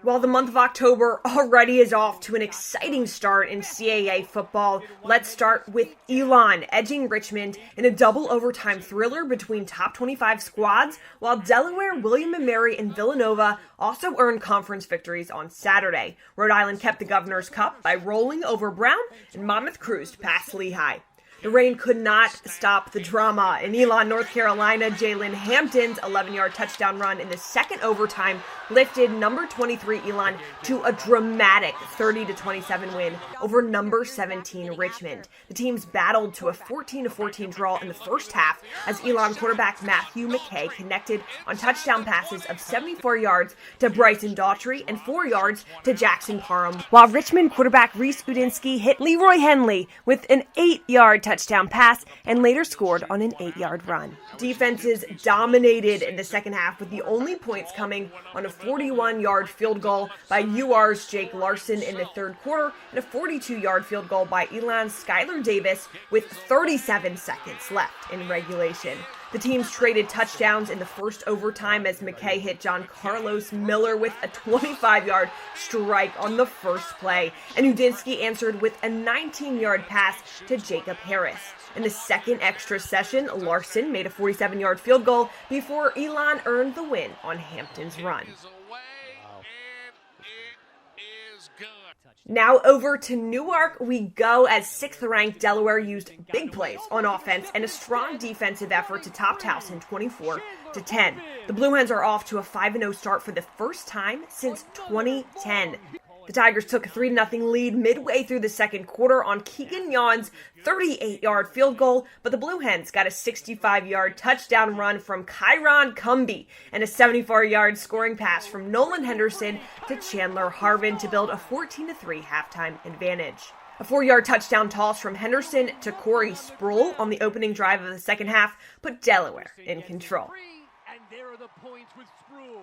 While the month of October already is off to an exciting start in CAA football, let's start with Elon edging Richmond in a double overtime thriller between top 25 squads, while Delaware, William & Mary, and Villanova also earned conference victories on Saturday. Rhode Island kept the Governor's Cup by rolling over Brown, and Monmouth cruised past Lehigh. The rain could not stop the drama. In Elon, North Carolina, Jalen Hampton's 11-yard touchdown run in the second overtime lifted number 23 Elon to a dramatic 30-27 win over number 17 Richmond. The teams battled to a 14-14 draw in the first half as Elon quarterback Matthew McKay connected on touchdown passes of 74 yards to Bryson Daughtry and 4 yards to Jackson Parham, while Richmond quarterback Reese Udinsky hit Leroy Henley with an 8-yard touchdown pass and later scored on an 8-yard run. Defenses dominated in the second half, with the only points coming on a 41-yard field goal by UR's Jake Larson in the third quarter and a 42-yard field goal by Elon's Skylar Davis with 37 seconds left in regulation. The teams traded touchdowns in the first overtime as McKay hit John Carlos Miller with a 25-yard strike on the first play, and Udinsky answered with a 19-yard pass to Jacob Harris. In the second extra session, Larson made a 47-yard field goal before Elon earned the win on Hampton's run. Now over to Newark we go as 6th-ranked Delaware used big plays on offense and a strong defensive effort to top Towson 24-10. The Blue Hens are off to a 5-0 start for the first time since 2010. The Tigers took a 3-0 lead midway through the second quarter on Keegan Yawn's 38-yard field goal, but the Blue Hens got a 65-yard touchdown run from Kyron Cumby and a 74-yard scoring pass from Nolan Henderson to Chandler Harvin to build a 14-3 halftime advantage. A 4-yard touchdown toss from Henderson to Corey Sproul on the opening drive of the second half put Delaware in control. And there are the points with Sproul.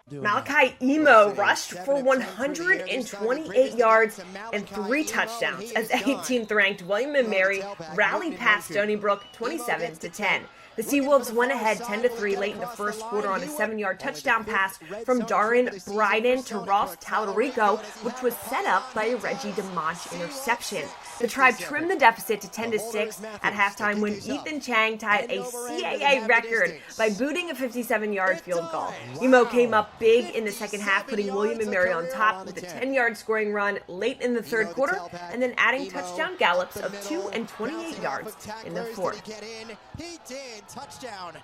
Malachi Emo rushed for 128 yards and 3 touchdowns as 18th-ranked William & Mary rallied past Stony Brook 27-10. The Seawolves went ahead 10-3 late in the first quarter on a 7-yard touchdown pass from Darren Bryden to Ross Talarico, which was set up by a Reggie DeMonch interception. The Tribe trimmed the deficit to 10-6 at halftime when Ethan Chang tied a CAA record by booting a 57-yard field goal. Emo came up big in the second half, putting William & Mary on top with a 10-yard scoring run late in the third quarter, and then adding touchdown gallops of 2 and 28 yards in the fourth. Touchdown.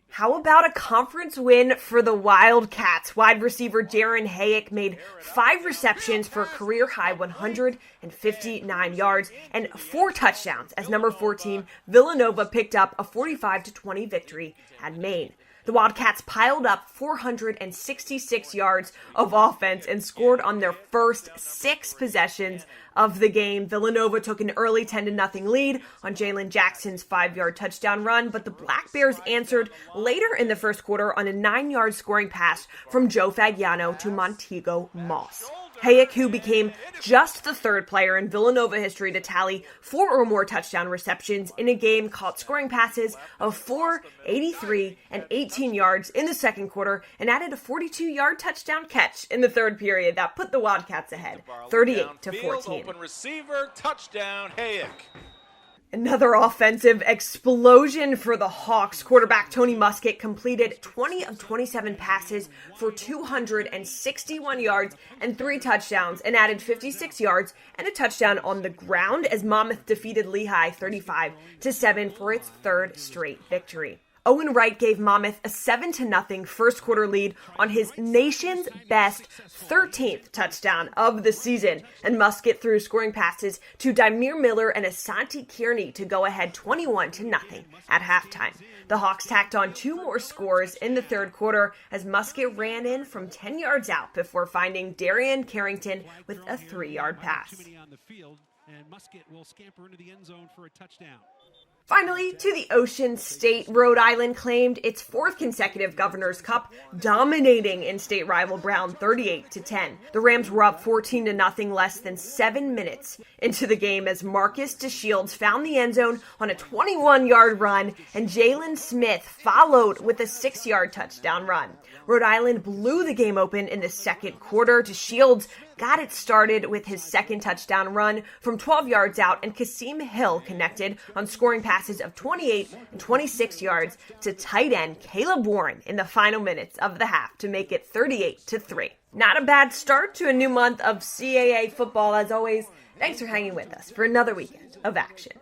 How about a conference win for the Wildcats? Wide receiver Darren Hayek made 5 receptions for a career-high 159 yards and 4 touchdowns as number 14 Villanova picked up a 45-20 victory at Maine. The Wildcats piled up 466 yards of offense and scored on their first 6 possessions of the game. Villanova took an early 10-0 lead on Jalen Jackson's 5-yard touchdown run, but the Black Bears answered later in the first quarter on a 9-yard scoring pass from Joe Fagiano to Montego Moss. Hayek, who became just the 3rd player in Villanova history to tally 4 or more touchdown receptions in a game, caught scoring passes of 4, 83, and 18 yards in the second quarter and added a 42-yard touchdown catch in the third period that put the Wildcats ahead, 38-14. Open receiver, touchdown, Hayek. Another offensive explosion for the Hawks. Quarterback Tony Muskett completed 20 of 27 passes for 261 yards and 3 touchdowns and added 56 yards and a touchdown on the ground as Monmouth defeated Lehigh 35-7 for its 3rd straight victory. Owen Wright gave Monmouth a 7-0 first quarter lead on his nation's best 13th touchdown of the season, and Muskett threw scoring passes to Dymere Miller and Asante Kearney to go ahead 21-0 at halftime. The Hawks tacked on 2 more scores in the third quarter as Muskett ran in from 10 yards out before finding Darian Carrington with a 3-yard pass. And Muskett will scamper into the end zone for a touchdown. Finally, to the Ocean State, Rhode Island claimed its fourth consecutive Governor's Cup, dominating in-state rival Brown 38-10. The Rams were up 14-0 less than 7 minutes into the game as Marcus DeShields found the end zone on a 21-yard run, and Jalen Smith followed with a 6-yard touchdown run. Rhode Island blew the game open in the second quarter. DeShields got it started with his second touchdown run from 12 yards out, and Kasim Hill connected on scoring passes of 28 and 26 yards to tight end Caleb Warren in the final minutes of the half to make it 38-3. Not a bad start to a new month of CAA football. As always, thanks for hanging with us for another weekend of action.